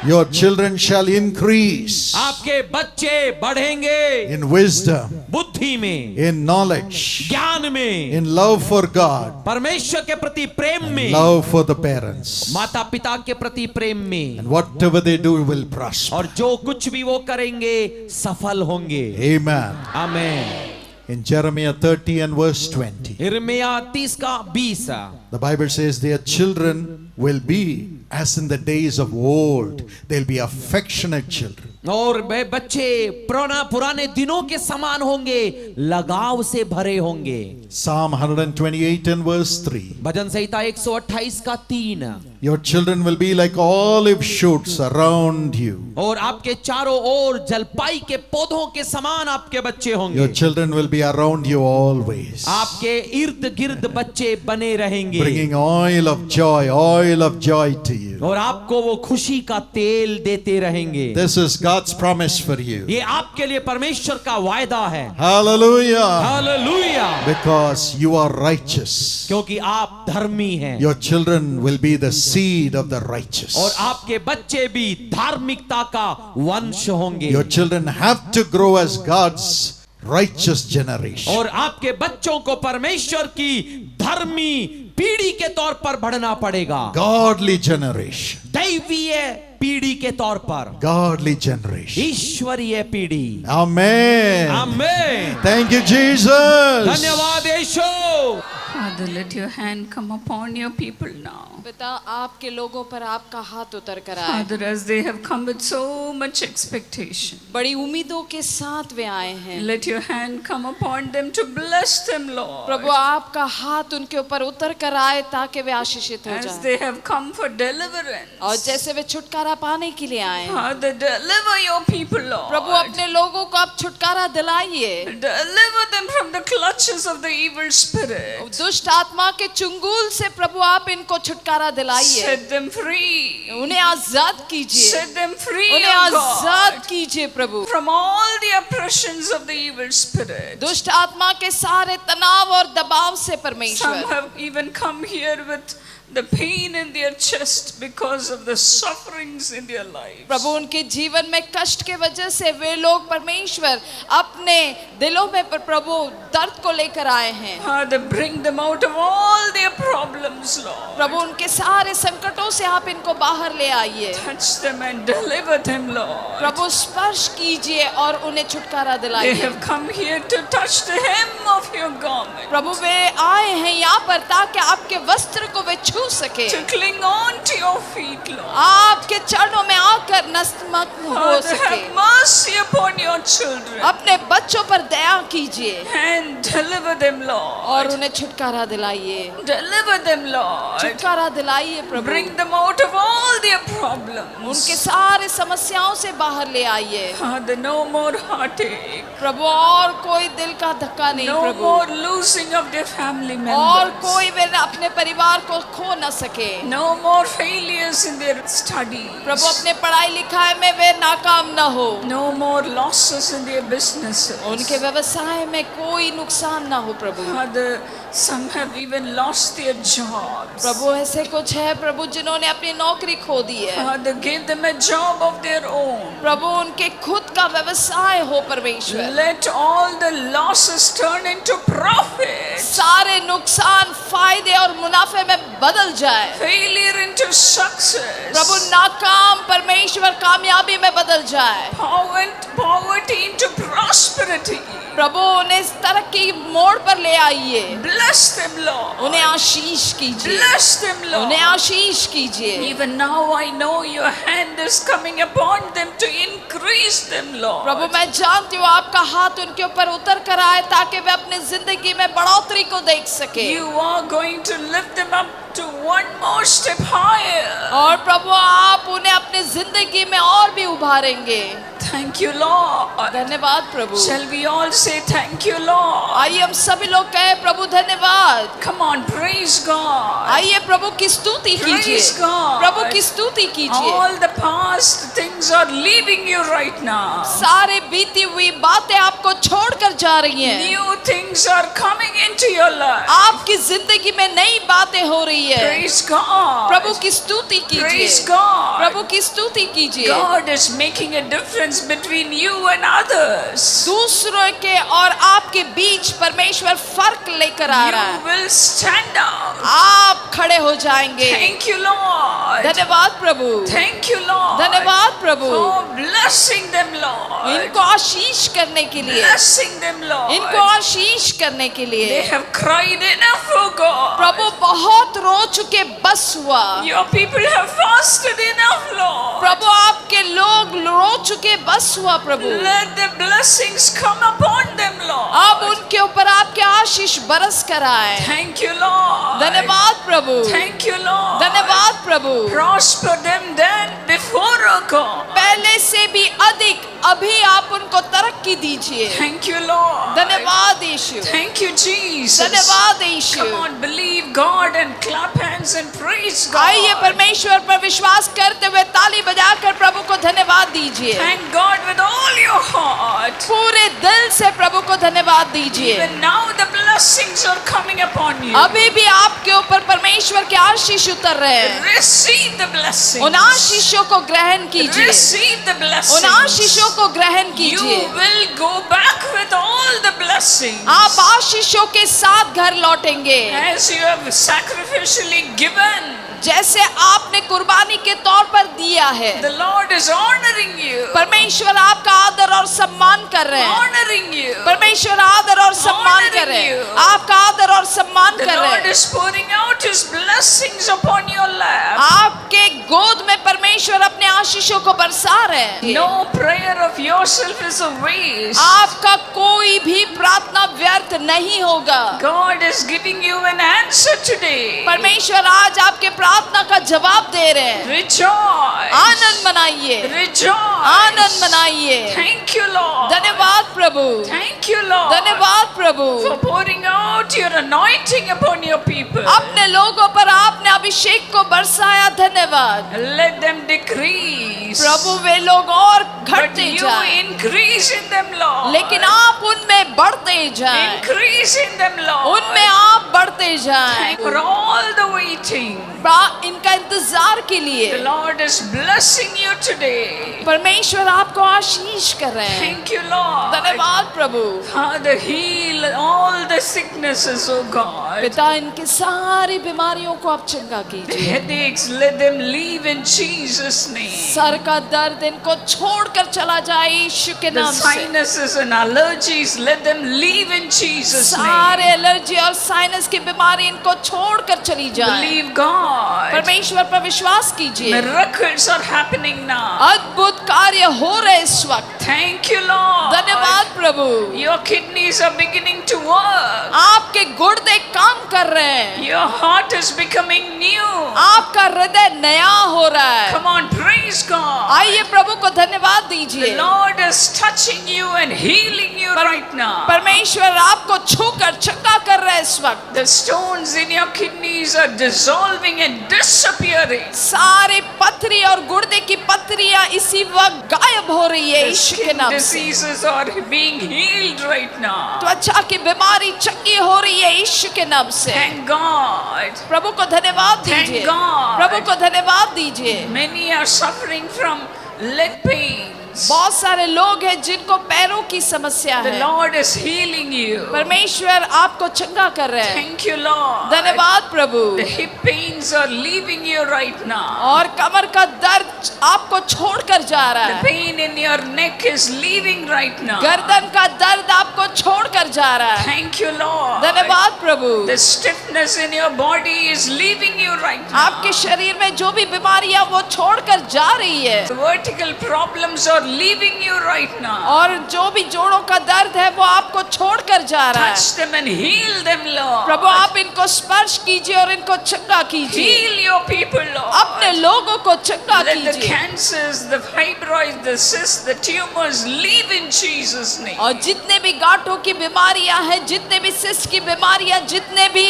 Speaker 1: Your children shall increase
Speaker 2: आपके बच्चे बढ़ेंगे
Speaker 1: in wisdom,
Speaker 2: बुद्धि में,
Speaker 1: in knowledge,
Speaker 2: ज्ञान में,
Speaker 1: in love for God,
Speaker 2: परमेश्वर के प्रति प्रेम में,
Speaker 1: love for the parents.
Speaker 2: माता पिता के प्रति प्रेम में,
Speaker 1: And whatever they do will prosper.
Speaker 2: और जो कुछ भी वो करेंगे सफल होंगे।
Speaker 1: Amen.
Speaker 2: Amen.
Speaker 1: In Jeremiah 30 and verse 20,
Speaker 2: यिर्मयाह 30 का 20,
Speaker 1: the Bible says their children will be as in the days of old. They'll be affectionate children.
Speaker 2: और वे बच्चे पुराने दिनों के समान होंगे, लगाव से भरे होंगे।
Speaker 1: Psalm 128 and verse 3.
Speaker 2: भजन संहिता 128 का 3।
Speaker 1: Your children will be like olive shoots around you.
Speaker 2: और आपके चारों ओर जलपाई के पौधों के समान आपके बच्चे होंगे।
Speaker 1: Your children will be around you always,
Speaker 2: आपके इर्द गिर्द बच्चे बने रहेंगे,
Speaker 1: bringing oil of joy to you.
Speaker 2: और आपको वो खुशी का तेल देते रहेंगे।
Speaker 1: This is God's promise for you.
Speaker 2: ये आपके लिए परमेश्वर का वायदा है।
Speaker 1: Hallelujah.
Speaker 2: Hallelujah.
Speaker 1: Because you are righteous.
Speaker 2: क्योंकि आप धर्मी हैं,
Speaker 1: Your children will be the seed of the righteous.
Speaker 2: और आपके बच्चे भी धार्मिकता का वंश होंगे।
Speaker 1: Your children have to grow as God's righteous generation.
Speaker 2: और आपके बच्चों को परमेश्वर की धर्मी पीढ़ी के तौर पर बढ़ना पड़ेगा।
Speaker 1: Godly generation.
Speaker 2: दैवीय पीढ़ी के तौर पर,
Speaker 1: Godly generation.
Speaker 2: ईश्वरीय पीढ़ी।
Speaker 1: Amen.
Speaker 2: आमीन।
Speaker 1: Thank you, Jesus.
Speaker 2: धन्यवाद यीशु।
Speaker 4: Father, let your hand come upon your people now.
Speaker 5: पिता आपके लोगों पर आपका हाथ उतर कर आए।
Speaker 4: Father, as they have come with so much expectation,
Speaker 5: बड़ी उम्मीदों के साथ वे आए हैं।
Speaker 4: let your hand come upon them to bless them, Lord.
Speaker 5: प्रभु आपका हाथ उनके ऊपर उतर कर आए ताकि वे आशीषित हो
Speaker 4: As
Speaker 5: जाएं।
Speaker 4: they have come for deliverance.
Speaker 5: और जैसे वे छुटकारा पाने के लिए आए हैं।
Speaker 4: Father, deliver your people, Lord.
Speaker 5: प्रभु अपने लोगों को आप छुटकारा दिलाइए।
Speaker 4: Deliver them from the clutches of the evil spirit.
Speaker 5: दुष्ट आत्मा के चुंगुल से प्रभु आप इनको छुटकारा दिलाइए।
Speaker 4: Set them free.
Speaker 5: उन्हें आजाद कीजिए।
Speaker 4: Set them free,
Speaker 5: उन्हें
Speaker 4: O God,
Speaker 5: आजाद कीजिए प्रभु।
Speaker 4: from all the oppressions of the evil spirit.
Speaker 5: दुष्ट आत्मा के सारे तनाव और दबाव से
Speaker 4: Some
Speaker 5: परमेश्वर।
Speaker 4: have even come here with the pain in their chest because of the sufferings in their lives.
Speaker 5: प्रभु उनके जीवन में कष्ट के वजह से वे लोग परमेश्वर अपने दिलों में पर प्रभु दर्द को लेकर आए हैं।
Speaker 4: Father, bring them out of all their problems, Lord.
Speaker 5: प्रभु उनके सारे संकटों से आप इनको बाहर ले आइए।
Speaker 4: Touch them and deliver them, Lord.
Speaker 5: प्रभु स्पर्श कीजिए और उन्हें छुटकारा
Speaker 4: They
Speaker 5: दिलाइए।
Speaker 4: have come here to touch the hem of your garment,
Speaker 5: प्रभु वे आए हैं यहाँ पर ताकि आपके वस्त्र को वे छू सके,
Speaker 4: to cling on to your feet, Lord.
Speaker 5: आपके चरणों में आकर नतमस्तक हो
Speaker 4: Father,
Speaker 5: सके।
Speaker 4: have mercy upon your children
Speaker 5: अपने बच्चों पर दया कीजिए
Speaker 4: and deliver them,
Speaker 5: और
Speaker 4: Lord.
Speaker 5: उन्हें छुटकारा दिलाइए।
Speaker 4: Deliver them, Lord.
Speaker 5: छुटकारा दिलाइए प्रभु।
Speaker 4: Bring them out of all their problems.
Speaker 5: उनके सारे समस्याओं से बाहर ले आइए।
Speaker 4: Father, no more heartache.
Speaker 5: प्रभु और कोई दिल का धक्का नहीं
Speaker 4: No
Speaker 5: Prabhu,
Speaker 4: more losing of their family
Speaker 5: और
Speaker 4: members.
Speaker 5: कोई वे अपने परिवार को खो न सके।
Speaker 4: No more failures in their studies.
Speaker 5: प्रभु अपने पढ़ाई लिखाई में वे नाकाम न हो,
Speaker 4: No more losses in their businesses.
Speaker 5: उनके व्यवसाय में कोई नुकसान न हो प्रभु।
Speaker 4: Father, some have even lost their jobs.
Speaker 5: प्रभु ऐसे कुछ है प्रभु जिन्होंने अपनी नौकरी खो दी है।
Speaker 4: Father, give them a job of their own.
Speaker 5: प्रभु उनके खुद का व्यवसाय हो परमेश्वर।
Speaker 4: Let all the losses turn into profit.
Speaker 5: सारे नुकसान फायदे और मुनाफे में बदल जाए।
Speaker 4: Failure into success.
Speaker 5: प्रभु नाकाम परमेश्वर कामयाबी में बदल जाए।
Speaker 4: Poverty into prosperity.
Speaker 5: प्रभु उन्हें इस तरक्की मोड़ पर ले आइए।
Speaker 4: Bless them, Lord.
Speaker 5: उन्हें आशीष कीजिए,
Speaker 4: Bless them, Lord.
Speaker 5: उन्हें आशीष कीजिए।
Speaker 4: Even now I know your hand is coming upon them to increase them, Lord.
Speaker 5: प्रभु मैं जानती हूँ आपका हाथ उनके ऊपर उतर कर आए ताकि वे अपनी जिंदगी में बढ़ोतरी को देख सके।
Speaker 4: You are going to lift them up to one more step higher.
Speaker 5: और प्रभु आप उन्हें अपनी जिंदगी में और भी उभारेंगे।
Speaker 4: Thank you, Lord.
Speaker 5: धन्यवाद प्रभु।
Speaker 4: Shall we all say thank you, Lord?
Speaker 5: आइए हम सभी लोग कहें प्रभु धन्यवाद।
Speaker 4: Come on, praise God.
Speaker 5: आइए प्रभु की स्तुति कीजिए,
Speaker 4: Praise God.
Speaker 5: प्रभु की स्तुति कीजिए।
Speaker 4: All the past things are leaving you right now.
Speaker 5: सारे बीती हुई बातें आपको छोड़कर जा रही हैं।
Speaker 4: New things are coming into your life.
Speaker 5: आपकी जिंदगी में नई बातें हो रही है।
Speaker 4: Praise God.
Speaker 5: प्रभु की स्तुति कीजिए,
Speaker 4: Praise God.
Speaker 5: प्रभु की स्तुति कीजिए।
Speaker 4: God is making a difference between you and others.
Speaker 5: दूसरों के और आपके बीच परमेश्वर फर्क लेकर आ रहा
Speaker 4: You
Speaker 5: है।
Speaker 4: will stand out.
Speaker 5: आप खड़े हो जाएंगे।
Speaker 4: Thank you, Lord.
Speaker 5: धन्यवाद प्रभु,
Speaker 4: Thank you, Lord.
Speaker 5: धन्यवाद प्रभु।
Speaker 4: For blessing them, Lord.
Speaker 5: इनको आशीष करने के लिए,
Speaker 4: Blessing them, Lord.
Speaker 5: इनको आशीष करने के
Speaker 4: They
Speaker 5: लिए।
Speaker 4: have cried enough, oh God.
Speaker 5: प्रभु बहुत रो चुके, बस हुआ।
Speaker 4: Your people have fasted enough, Lord.
Speaker 5: प्रभु आपके लोग रो रो चुके, बस हुआ प्रभु।
Speaker 4: Let the blessings come upon them, Lord.
Speaker 5: अब उनके ऊपर आपके आशीष बरस कर आए।
Speaker 4: Thank you, Lord.
Speaker 5: धन्यवाद प्रभु,
Speaker 4: Thank you, Lord.
Speaker 5: धन्यवाद प्रभु।
Speaker 4: Prosper them then before, O God.
Speaker 5: पहले से भी अधिक अभी आप उनको तरक्की दीजिए।
Speaker 4: Thank you, Lord.
Speaker 5: धन्यवाद यीशु,
Speaker 4: Thank you, Jesus.
Speaker 5: धन्यवाद यीशु।
Speaker 4: Come on, believe God and clap hands and praise God.
Speaker 5: आइए परमेश्वर पर विश्वास करते हुए ताली बजाकर प्रभु को धन्यवाद दीजिए।
Speaker 4: Thank God with all your heart.
Speaker 5: पूरे दिल से प्रभु को धन्यवाद दीजिए।
Speaker 4: Even now the blessings are coming upon you.
Speaker 5: अभी भी आपके ऊपर परमेश्वर के आशीष उतर रहे हैं।
Speaker 4: Receive the blessings.
Speaker 5: उन आशीषों को ग्रहण कीजिए,
Speaker 4: Receive the blessings.
Speaker 5: उन आशीषों को ग्रहण
Speaker 4: You
Speaker 5: कीजिए।
Speaker 4: will go back with all the blessings.
Speaker 5: आप आशीषों के साथ घर लौटेंगे।
Speaker 4: As you have sacrificially given,
Speaker 5: जैसे आपने कुर्बानी के तौर पर दिया है,
Speaker 4: the Lord is honoring you.
Speaker 5: परमेश्वर आपका आदर और सम्मान कर रहे हैं।
Speaker 4: Honoring you.
Speaker 5: परमेश्वर आदर और सम्मान कर रहे हैं, आपका आदर और सम्मान
Speaker 4: The
Speaker 5: कर रहे
Speaker 4: Lord
Speaker 5: हैं।
Speaker 4: is pouring out His blessings upon your lap.
Speaker 5: आपके गोद में परमेश्वर अपने आशीषों को बरसा रहे हैं।
Speaker 4: No prayer of yourself is a waste.
Speaker 5: आपका कोई भी प्रार्थना व्यर्थ नहीं होगा।
Speaker 4: God is giving you an answer today.
Speaker 5: परमेश्वर आज आपके प्रार्थना का जवाब दे रहे हैं।
Speaker 4: Rejoice.
Speaker 5: Anand मनाइए,
Speaker 4: Rejoice.
Speaker 5: Anand मनाइए।
Speaker 4: Thank you, Lord.
Speaker 5: धन्यवाद प्रभु,
Speaker 4: Thank you, Lord.
Speaker 5: धन्यवाद प्रभु।
Speaker 4: For pouring out your anointing upon your people.
Speaker 5: अपने लोगों पर आपने अभिषेक को बरसाया, धन्यवाद
Speaker 4: Let them decrease.
Speaker 5: प्रभु। वे लोग और
Speaker 4: But
Speaker 5: घटते
Speaker 4: you
Speaker 5: जाएं,
Speaker 4: increase in them, Lord.
Speaker 5: लेकिन आप उनमें बढ़ते जाएं,
Speaker 4: Increase in them, Lord.
Speaker 5: उनमें आप बढ़ते जाएं।
Speaker 4: Thank you for all the waiting.
Speaker 5: इनका इंतजार के
Speaker 4: The
Speaker 5: लिए
Speaker 4: Lord is blessing you today.
Speaker 5: परमेश्वर आपको आशीष कर रहे हैं।
Speaker 4: Thank you, Lord.
Speaker 5: धन्यवाद प्रभु।
Speaker 4: Father, heal all the sicknesses, oh God.
Speaker 5: पिता इनकी सारी बीमारियों को आप चंगा
Speaker 4: The
Speaker 5: कीजिए।
Speaker 4: headaches, let them leave in Jesus' name.
Speaker 5: Sir का दर्द इनको छोड़कर चला जाए यीशु के
Speaker 4: The
Speaker 5: नाम से।
Speaker 4: sinuses and allergies, let them leave in Jesus'
Speaker 5: सारे
Speaker 4: name.
Speaker 5: एलर्जी और साइनस की बीमारी इनको छोड़कर चली जाए।
Speaker 4: Believe God.
Speaker 5: परमेश्वर पर विश्वास कीजिए।
Speaker 4: Miracles are happening now.
Speaker 5: अद्भुत कार्य हो रहे इस वक्त।
Speaker 4: Thank you, Lord.
Speaker 5: धन्यवाद प्रभु।
Speaker 4: Your kidneys are beginning to work.
Speaker 5: आपके गुर्दे काम कर रहे हैं,
Speaker 4: Your heart is becoming new.
Speaker 5: आपका हृदय नया हो रहा है।
Speaker 4: Come on, praise God.
Speaker 5: आइए प्रभु को धन्यवाद
Speaker 4: The
Speaker 5: दीजिए।
Speaker 4: Lord is touching you and healing you right now.
Speaker 5: परमेश्वर आपको छूकर चंगा कर रहे हैं इस वक्त।
Speaker 4: The stones in your kidneys are dissolving and disappearing.
Speaker 5: सारे पथरी और गुर्दे की पथरियां इसी वक्त गायब हो रही है
Speaker 4: The
Speaker 5: यीशु के
Speaker 4: skin
Speaker 5: नाम से।
Speaker 4: diseases are being healed right now.
Speaker 5: त्वचा की बीमारी चंगी हो रही है यीशु के नाम से।
Speaker 4: Thank God.
Speaker 5: प्रभु को धन्यवाद
Speaker 4: Thank
Speaker 5: दीजिए,
Speaker 4: God.
Speaker 5: प्रभु को धन्यवाद दीजिए।
Speaker 4: Many are suffering from leg pains.
Speaker 5: बहुत सारे लोग हैं जिनको पैरों की समस्या
Speaker 4: The
Speaker 5: है।
Speaker 4: Lord is healing you.
Speaker 5: परमेश्वर आपको चंगा कर रहे हैं।
Speaker 4: Thank you, Lord.
Speaker 5: धन्यवाद प्रभु।
Speaker 4: The hip pains are leaving you right now.
Speaker 5: और कमर का दर्द आपको छोड़कर जा रहा
Speaker 4: The
Speaker 5: है।
Speaker 4: pain in your neck is leaving right now.
Speaker 5: गर्दन का दर्द आपको छोड़कर जा रहा है।
Speaker 4: Thank you, Lord.
Speaker 5: धन्यवाद प्रभु।
Speaker 4: The stiffness in your body is leaving you right now.
Speaker 5: आपके शरीर में जो भी बीमारियां वो छोड़कर जा रही है,
Speaker 4: The vertical problems are leaving you right now.
Speaker 5: और जो भी जोड़ों का दर्द है वो आपको छोड़कर जा रहा है।
Speaker 4: Touch them and heal them, Lord.
Speaker 5: प्रभु आप इनको स्पर्श कीजिए और इनको चंगा कीजिए।
Speaker 4: Heal your people, Lord.
Speaker 5: अपने लोगों को चंगा
Speaker 4: Let the
Speaker 5: कीजिए
Speaker 4: cancers, the fibroids, the cysts, the tumors leave in Jesus' name.
Speaker 5: और जितने भी गांठों की बीमारियां हैं, जितने भी सिस्ट की बीमारियां, जितने भी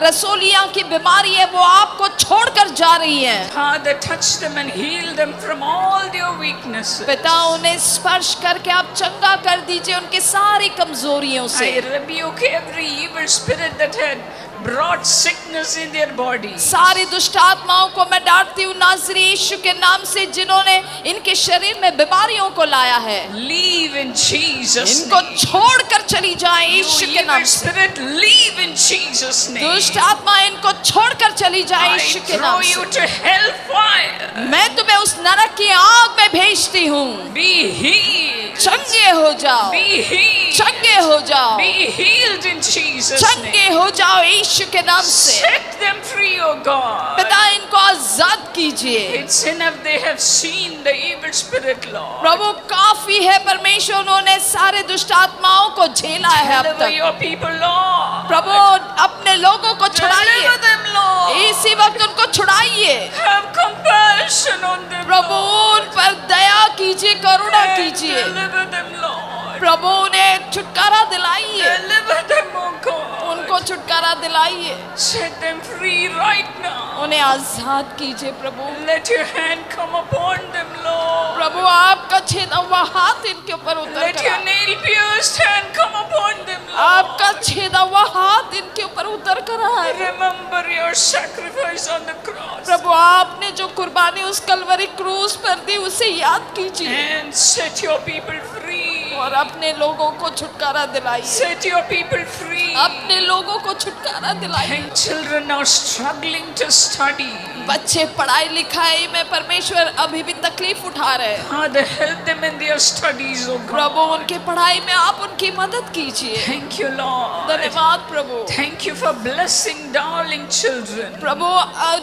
Speaker 5: रसोलियां की बीमारी है, वो आपको छोड़कर जा रही है।
Speaker 4: Father, touch them and heal them from all their weaknesses.
Speaker 5: पिता उन्हें स्पर्श करके आप चंगा कर दीजिए उनकी सारी कमजोरियों से।
Speaker 4: I rebuke every evil spirit that had brought sickness in their body.
Speaker 5: सारी दुष्ट आत्माओं को मैं डांटती हूँ नाज़री यीशु के नाम से, जिन्होंने इनके शरीर में बीमारियों को लाया है।
Speaker 4: Leave in Jesus'
Speaker 5: इनको
Speaker 4: name.
Speaker 5: छोड़कर चली जाए
Speaker 4: You
Speaker 5: यीशु के नाम
Speaker 4: evil
Speaker 5: से।
Speaker 4: spirit, leave in Jesus' name.
Speaker 5: दुष्ट आत्मा इनको छोड़कर चली जाए
Speaker 4: I
Speaker 5: यीशु के
Speaker 4: throw
Speaker 5: नाम
Speaker 4: you
Speaker 5: से।
Speaker 4: to hellfire.
Speaker 5: मैं तुम्हें उस नरक की आग में भेजती हूँ।
Speaker 4: Be healed.
Speaker 5: चंगा चंगे हो जाओ,
Speaker 4: Be healed.
Speaker 5: चंगे हो जाओ,
Speaker 4: Be healed in Jesus' name.
Speaker 5: चंगे हो जाओ यीशु के नाम से।
Speaker 4: Set them free, O God.
Speaker 5: पिता इनको आजाद कीजिए।
Speaker 4: It's enough they have seen the evil spirit, Lord.
Speaker 5: प्रभु काफी है परमेश्वर, उन्होंने सारे दुष्ट आत्माओं को झेला है अब
Speaker 4: Deliver
Speaker 5: तक।
Speaker 4: your people, Lord.
Speaker 5: प्रभु अपने लोगों को छुड़ाइए,
Speaker 4: Deliver them, Lord.
Speaker 5: इसी वक्त उनको छुड़ाइए।
Speaker 4: Have compassion on them,
Speaker 5: Prabhu
Speaker 4: Lord.
Speaker 5: उन पर दया कीजिए, करुणा
Speaker 4: And
Speaker 5: कीजिए।
Speaker 4: deliver them, Lord.
Speaker 5: प्रभु उन्हें छुटकारा दिलाइए,
Speaker 4: Deliver them, O God.
Speaker 5: उनको छुटकारा दिलाइए,
Speaker 4: Set them free right now.
Speaker 5: उन्हें आजाद कीजिए प्रभु।
Speaker 4: Let your hand come upon them, Lord.
Speaker 5: प्रभु आपका छेदा हुआ हाथ इनके ऊपर उतर
Speaker 4: Let
Speaker 5: कर
Speaker 4: your
Speaker 5: आए।
Speaker 4: nail pierced hand come upon them, Lord.
Speaker 5: आपका छेदा हुआ हाथ इनके ऊपर उतर कर आए।
Speaker 4: Remember your sacrifice on the cross.
Speaker 5: प्रभु आपने जो कुर्बानी उस कलवरी क्रूस पर दी उसे याद कीजिए
Speaker 4: And set your people free.
Speaker 5: और अपने लोगों को छुटकारा दिलाइए,
Speaker 4: Set your people free.
Speaker 5: अपने लोगों को छुटकारा दिलाइए।
Speaker 4: And children are struggling to study.
Speaker 5: बच्चे पढ़ाई लिखाई में परमेश्वर अभी भी तकलीफ उठा रहे हैं।
Speaker 4: Father, help them in their studies, O God.
Speaker 5: प्रभु उनके पढ़ाई में आप उनकी मदद कीजिए।
Speaker 4: Thank you, Lord.
Speaker 5: धन्यवाद प्रभु।
Speaker 4: Thank you for blessing darling children.
Speaker 5: प्रभु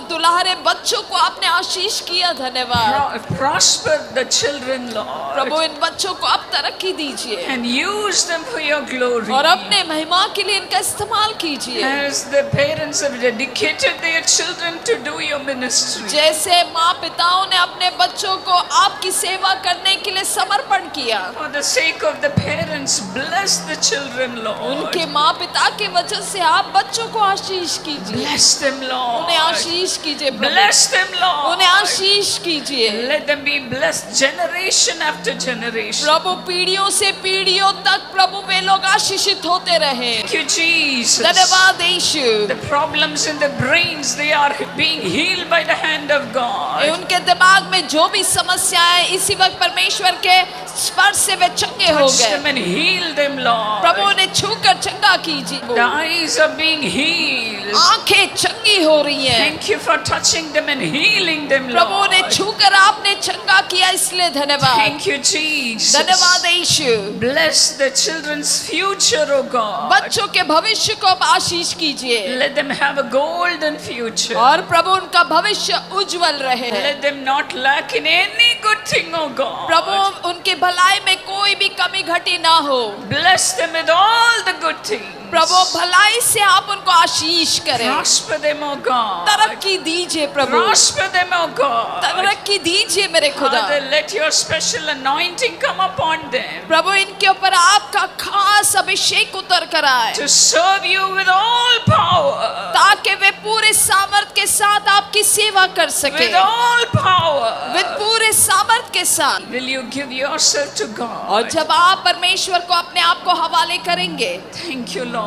Speaker 5: दुलारे बच्चों को आपने आशीष किया, धन्यवाद।
Speaker 4: Prosper the children, Lord.
Speaker 5: प्रभु इन बच्चों को आप तरक्की दीजिए
Speaker 4: And use them for your glory.
Speaker 5: और अपने महिमा के लिए इनका इस्तेमाल कीजिए।
Speaker 4: As the parents have dedicated their children to do your ministry.
Speaker 5: जैसे माँ पिताओं ने अपने बच्चों को आपकी सेवा करने के लिए समर्पण किया,
Speaker 4: For the sake of the parents, bless the children, Lord.
Speaker 5: उनके माँ पिता के वजह से आप बच्चों को आशीष कीजिए,
Speaker 4: Bless them, Lord.
Speaker 5: उन्हें आशीष कीजिए प्रभु,
Speaker 4: Bless them, Lord.
Speaker 5: उन्हें आशीष कीजिए
Speaker 4: Let them be blessed generation after generation.
Speaker 5: प्रभु। पीढ़ियों से पीढ़ियों तक प्रभु वे लोग आशीषित होते रहे।
Speaker 4: Thank you, Jesus.
Speaker 5: धन्यवाद यीशु।
Speaker 4: The problems in the brains, they are being healed by the hand of God.
Speaker 5: उनके दिमाग में जो भी समस्याएं इसी वक्त परमेश्वर के स्पर्श से वे चंगे हो
Speaker 4: Touch them
Speaker 5: गए।
Speaker 4: and heal them, Lord.
Speaker 5: प्रभु उन्हें छूकर चंगा कीजिए।
Speaker 4: The eyes are being healed.
Speaker 5: आंखें चंगी हो रही हैं।
Speaker 4: Thank you for touching them and healing them,
Speaker 5: प्रभु उन्हें
Speaker 4: Lord.
Speaker 5: छूकर आपने चंगा किया, इसलिए धन्यवाद।
Speaker 4: Thank you, Jesus.
Speaker 5: धन्यवाद यीशु।
Speaker 4: Bless the children's future, O God.
Speaker 5: बच्चों के भविष्य को आप आशीष कीजिए
Speaker 4: Let them have a golden future.
Speaker 5: और प्रभु उनका भविष्य उज्जवल रहे।
Speaker 4: Let them not lack in any good thing, O God.
Speaker 5: प्रभु उनकी भलाई में कोई भी कमी घटी ना हो।
Speaker 4: Bless them with all the good things.
Speaker 5: प्रभु भलाई से आप उनको आशीष करें।
Speaker 4: Prosper them, O God.
Speaker 5: तरक्की दीजिए प्रभु,
Speaker 4: Prosper them, O God.
Speaker 5: तरक्की दीजिए मेरे खुदा।
Speaker 4: Father, let your special anointing come upon them
Speaker 5: प्रभु इनके ऊपर आपका खास अभिषेक उतर कर आए
Speaker 4: to serve you with all power.
Speaker 5: ताकि वे पूरे सामर्थ के साथ आपकी सेवा कर सके।
Speaker 4: With all power.
Speaker 5: विद पूरे सामर्थ के साथ।
Speaker 4: Will you give yourself to God?
Speaker 5: और जब आप परमेश्वर को अपने आप को हवाले करेंगे,
Speaker 4: Thank you, Lord,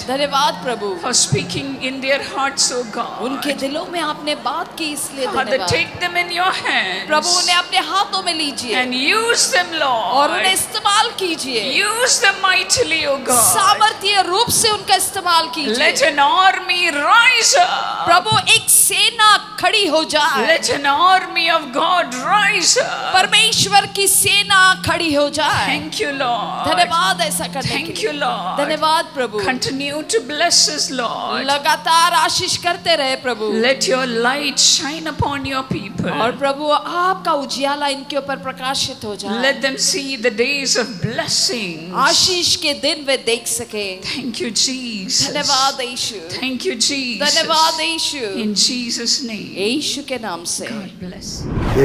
Speaker 5: धन्यवाद प्रभु,
Speaker 4: for speaking in their hearts, O God.
Speaker 5: उनके दिलों में आपने बात की, इसलिए
Speaker 4: Father,
Speaker 5: धन्यवाद।
Speaker 4: take them in your hands
Speaker 5: प्रभु उन्हें अपने हाथों में लीजिए
Speaker 4: and use them,
Speaker 5: और उन्हें
Speaker 4: Lord.
Speaker 5: इस्तेमाल कीजिए।
Speaker 4: Use them mightily, O God.
Speaker 5: सामर्थ्य रूप से उनका इस्तेमाल
Speaker 4: Let
Speaker 5: कीजिए।
Speaker 4: an army rise up.
Speaker 5: प्रभु एक सेना खड़ी हो जाए,
Speaker 4: Let an army of God rise up.
Speaker 5: परमेश्वर की सेना खड़ी हो जाए।
Speaker 4: Thank you, Lord.
Speaker 5: धन्यवाद ऐसा करने के
Speaker 4: Thank you,
Speaker 5: लिए।
Speaker 4: Lord.
Speaker 5: धन्यवाद प्रभु।
Speaker 4: Continue to bless us, Lord.
Speaker 5: लगातार आशीष करते रहे प्रभु।
Speaker 4: Let your light shine upon your people.
Speaker 5: और प्रभु आपका उजियाला इनके ऊपर प्रकाशित हो जाए।
Speaker 4: Let them see the days of blessings.
Speaker 5: आशीष के दिन वे देख सके।
Speaker 4: Thank you, Jesus.
Speaker 5: धन्यवाद यीशु।
Speaker 4: Thank you, Jesus.
Speaker 5: धन्यवाद यीशु।
Speaker 4: In Jesus' name.
Speaker 5: यीशु के नाम से।
Speaker 4: God bless.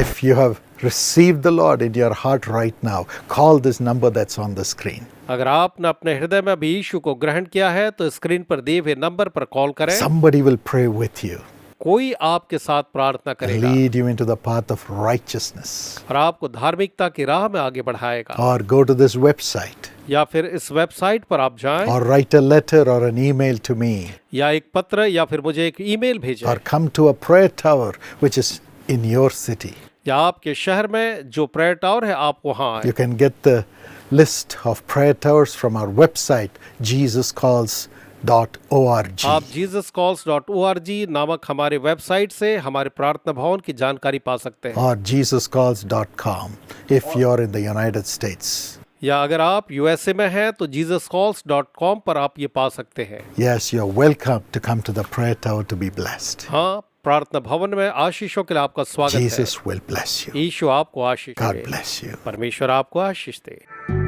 Speaker 1: If you have received the Lord in your heart right now, call this number that's on the screen.
Speaker 6: अगर आपने अपने हृदय में अभी यीशु को ग्रहण किया है तो स्क्रीन पर दिए हुए नंबर पर कॉल करें।
Speaker 1: Somebody will pray with you,
Speaker 6: कोई आपके साथ प्रार्थना करेगा
Speaker 1: lead you into the path of righteousness.
Speaker 6: और आपको धार्मिकता की राह में आगे बढ़ाएगा।
Speaker 1: Or go to this website,
Speaker 6: या फिर इस वेबसाइट पर आप जाएं
Speaker 1: or write a letter or an email to me,
Speaker 6: या एक पत्र या फिर मुझे एक ईमेल भेजें
Speaker 1: or come to a prayer tower which is in your city.
Speaker 6: या आपके शहर में जो प्रेयर टावर है आप वहां आए।
Speaker 1: You can get the list of prayer towers from our website, jesuscalls.org.
Speaker 6: आप jesuscalls.org नामक हमारे वेबसाइट से हमारे प्रार्थना भवन की जानकारी पा सकते हैं।
Speaker 1: Or jesuscalls.com if you're in the United States.
Speaker 6: या अगर आप यूएसए में हैं तो jesuscalls.com पर आप ये पा सकते हैं।
Speaker 1: Yes, you're welcome to come to the prayer tower to be blessed.
Speaker 6: हाँ, प्रार्थना भवन में आशीषों के लिए आपका स्वागत है।
Speaker 1: Jesus will bless you.
Speaker 6: यीशु आपको आशीष
Speaker 1: God
Speaker 6: दे।
Speaker 1: bless you.
Speaker 6: परमेश्वर आपको आशीष दे।